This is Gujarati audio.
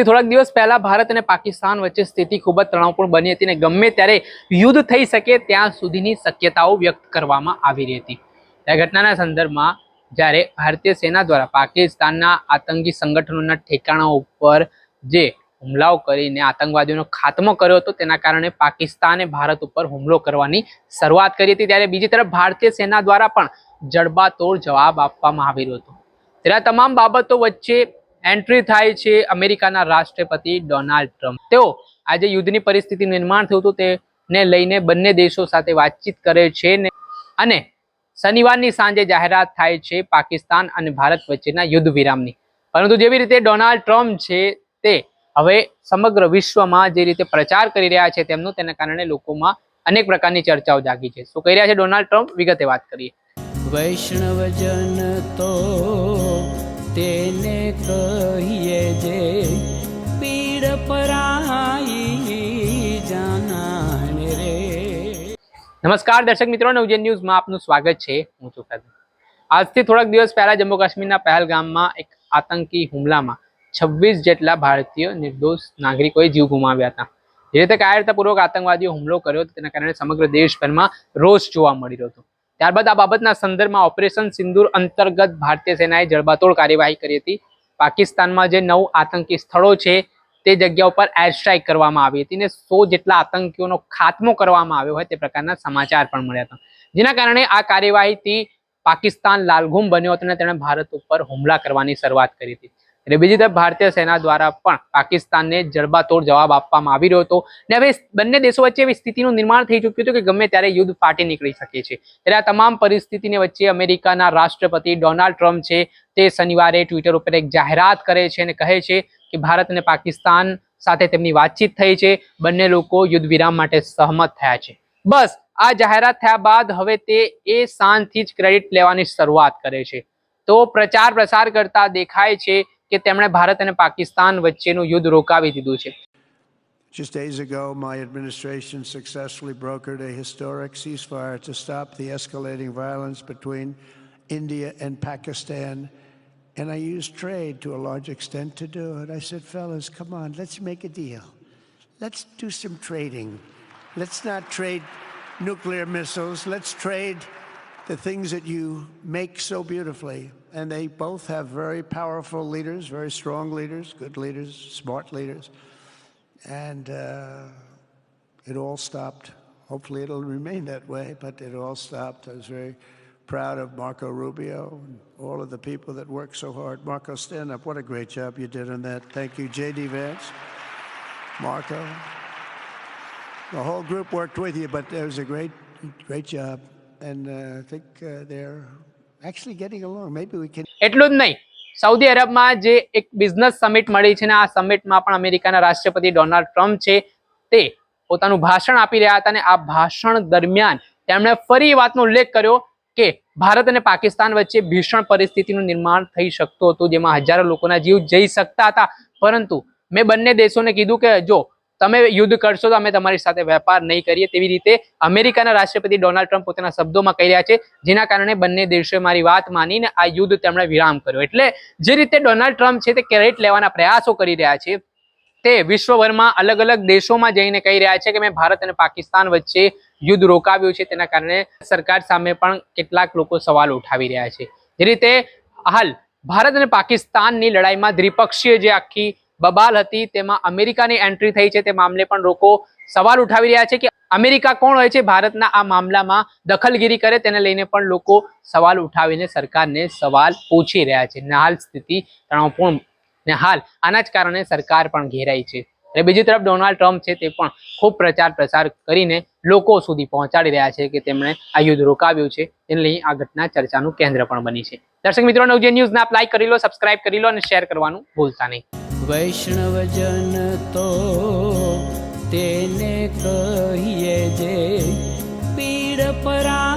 થોડાક દિવસ પહેલા ભારત અને પાકિસ્તાન વચ્ચે સ્થિતિ ખૂબ જ તણાવપૂર્ણ બની હતી અને ગમે ત્યારે યુદ્ધ થઈ શકે ત્યાં સુધીની શક્યતાઓ વ્યક્ત કરવામાં આવી રહી હતી। આ ઘટનાના સંદર્ભમાં જ્યારે ભારતીય સેના દ્વારા પાકિસ્તાનના આતંકી સંગઠનોના ઠેકાણા ઉપર જે હુમલાઓ કરીને આતંકવાદીઓનો ખાત્મો કર્યો હતો તેના કારણે પાકિસ્તાને ભારત ઉપર હુમલો કરવાની શરૂઆત કરી હતી, ત્યારે બીજી તરફ ભારતીય સેના દ્વારા પણ જડબાતોડ જવાબ આપવામાં આવી રહ્યો હતો। ત્યારે આ તમામ બાબતો વચ્ચે એન્ટ્રી થાય છે અમેરિકાના રાષ્ટ્રપતિ ડોનાલ્ડ ટ્રમ્પ। તેઓ આજે યુદ્ધની પરિસ્થિતિ નિર્માણ થયું હતું તેને લઈને બંને દેશો સાથે વાતચીત કરે છે અને શનિવારની સાંજે જાહેરાત થાય છે પાકિસ્તાન અને ભારત વચ્ચેના યુદ્ધ વિરામની। પરંતુ જેવી રીતે ડોનાલ્ડ ટ્રમ્પ છે તે હવે સમગ્ર વિશ્વમાં જે રીતે પ્રચાર કરી રહ્યા છે તેમનું, તેના કારણે લોકોમાં અનેક પ્રકારની ચર્ચાઓ જાગી છે। શું કહી રહ્યા છે ડોનાલ્ડ ટ્રમ્પ, વિગતે વાત કરીએ। વૈષ્ણવજન તો તેને કહીએ જે પીડ પરાઈ જાનાને રે। નમસ્કાર દર્શક મિત્રો, નવજન ન્યૂઝમાં આપનું સ્વાગત છે। હું છું ફેઝન। આજથી થોડાક દિવસ પહેલા જમ્મુ કાશ્મીરના પહેલગામમાં એક આતંકી હુમલામાં 26 જેટલા ભારતીય નિર્દોષ નાગરિકોએ જીવ ગુમાવ્યા હતા। જે રીતે કાયરતાપૂર્વક આતંકવાદીઓ હુમલો કર્યો હતો તેના કારણે સમગ્ર દેશભરમાં રોષ જોવા મળી રહ્યો હતો। ત્યારબાદ આ બાબતના સંદર્ભમાં ઓપરેશન સિંદૂર અંતર્ગત ભારતીય સેનાએ જડબાતોડ કાર્યવાહી કરી હતી। પાકિસ્તાનમાં જે 9 આતંકી સ્થળો છે તે જગ્યા ઉપર એર સ્ટ્રાઇક કરવામાં આવી હતી અને 100 જેટલા આતંકીઓનો ખાત્મો કરવામાં આવ્યો હોય તે પ્રકારના સમાચાર પણ મળ્યા હતા, જેના કારણે આ કાર્યવાહીથી પાકિસ્તાન લાલઘુમ બન્યો હતો અને તેણે ભારત ઉપર હુમલા કરવાની શરૂઆત કરી હતી। એટલે બીજી તરફ ભારતીય સેના દ્વારા પણ પાકિસ્તાનને જડબાતોડ જવાબ આપવામાં આવી રહ્યો હતો અને હવે બંને દેશો વચ્ચે એવી સ્થિતિનું નિર્માણ થઈ ચૂક્યું હતું કે ગમે ત્યારે યુદ્ધ ફાટી નીકળી શકે છે। ત્યારે આ તમામ પરિસ્થિતિની વચ્ચે અમેરિકાના રાષ્ટ્રપતિ ડોનાલ્ડ ટ્રમ્પ છે તે શનિવારે ટ્વિટર ઉપર એક જાહેરાત કરે છે અને કહે છે કે ભારત અને પાકિસ્તાન સાથે તેમની વાતચીત થઈ છે, બંને લોકો યુદ્ધ વિરામ માટે સહમત થયા છે। બસ આ જાહેરાત થયા બાદ હવે તે એ શાનથી જ ક્રેડિટ લેવાની શરૂઆત કરે છે। તો પ્રચાર પ્રસાર કરતા દેખાય છે કે તેમણે ભારત અને પાકિસ્તાન વચ્ચેનું યુદ્ધ રોકાવી દીધું છે। Just days ago, my administration successfully brokered a historic ceasefire to stop the escalating violence between India and Pakistan, and I used trade to a large extent to do it. I said, fellas, come on, let's make a deal. Let's do some trading. Let's not trade nuclear missiles. Let's trade the things that you make so beautifully. And they both have very powerful leaders, very strong leaders, good leaders, smart leaders. And it all stopped. Hopefully it'll remain that way, but it all stopped. I was very proud of Marco Rubio and all of the people that worked so hard. Marco, stand up. What a great job you did on that. Thank you, J.D. Vance, Marco. The whole group worked with you, but it was a great job. And I think they're actually getting along. Maybe we can. એટલું જ નહીં, સાઉદી અરબમાં જે એક બિઝનેસ સમિટ મળી છે ને આ સમિટમાં પણ અમેરિકાના રાષ્ટ્રપતિ ડોનાલ્ડ ટ્રમ્પ છે તે પોતાનું ભાષણ આપી રહ્યા હતા અને આ ભાષણ દરમિયાન તેમણે ફરી એ વાતનો ઉલ્લેખ કર્યો કે ભારત અને પાકિસ્તાન વચ્ચે ભીષણ પરિસ્થિતિનું નિર્માણ થઈ શકતું હતું, જેમાં હજારો લોકોના જીવ જઈ શકતા હતા, પરંતુ મેં બંને દેશોને કીધું કે જો તમે યુદ્ધ કરશો તો અમે તમારી સાથે વેપાર નહીં કરીએ। તેવી રીતે અમેરિકાના રાષ્ટ્રપતિ ડોનાલ્ડ ટ્રમ્પ પોતાના શબ્દોમાં કહી રહ્યા છે, જેના કારણે બંને દેશોએ મારી વાત માનીને આ યુદ્ધ તેમણે વિરામ કર્યો। એટલે જે રીતે ડોનાલ્ડ ટ્રમ્પ છે તે ક્રેડિટ લેવાના પ્રયાસો કરી રહ્યા છે તે વિશ્વભરમાં અલગ અલગ દેશોમાં જઈને કહી રહ્યા છે કે મેં ભારત અને પાકિસ્તાન વચ્ચે યુદ્ધ રોકાવ્યું છે। તેના કારણે સરકાર સામે પણ કેટલાક લોકો સવાલ ઉઠાવી રહ્યા છે। જે રીતે હાલ ભારત અને પાકિસ્તાનની લડાઈમાં દ્વિપક્ષીય જે આખી બબાલ હતી તેમાં અમેરિકાની એન્ટ્રી થઈ છે, તે મામલે પણ લોકો સવાલ ઉઠાવી રહ્યા છે કે અમેરિકા કોણ હોય છે ભારતના આ મામલામાં દખલગીરી કરે, તેને લઈને પણ લોકો સવાલ ઉઠાવીને સરકારને સવાલ પૂછી રહ્યા છે। ને હાલ સ્થિતિ તણાવપૂર્ણ ને હાલ આના જ કારણે સરકાર પણ ઘેરાઈ છે। અને બીજી તરફ ડોનાલ્ડ ટ્રમ્પ છે તે પણ ખૂબ પ્રચાર પ્રસાર કરીને લોકો સુધી પહોંચાડી રહ્યા છે કે તેમણે આ યુદ્ધ રોકાવ્યું છે, તેને લઈ આ ઘટના ચર્ચાનું કેન્દ્ર પણ બની છે। દર્શક મિત્રો, નવજન ન્યૂઝને આપ લાઈક કરી લો, સબસ્ક્રાઇબ કરી લો અને શેર કરવાનું ભૂલતા નહીં। વૈષ્ણવજન તો તેને કહીએ જે પીડ પરા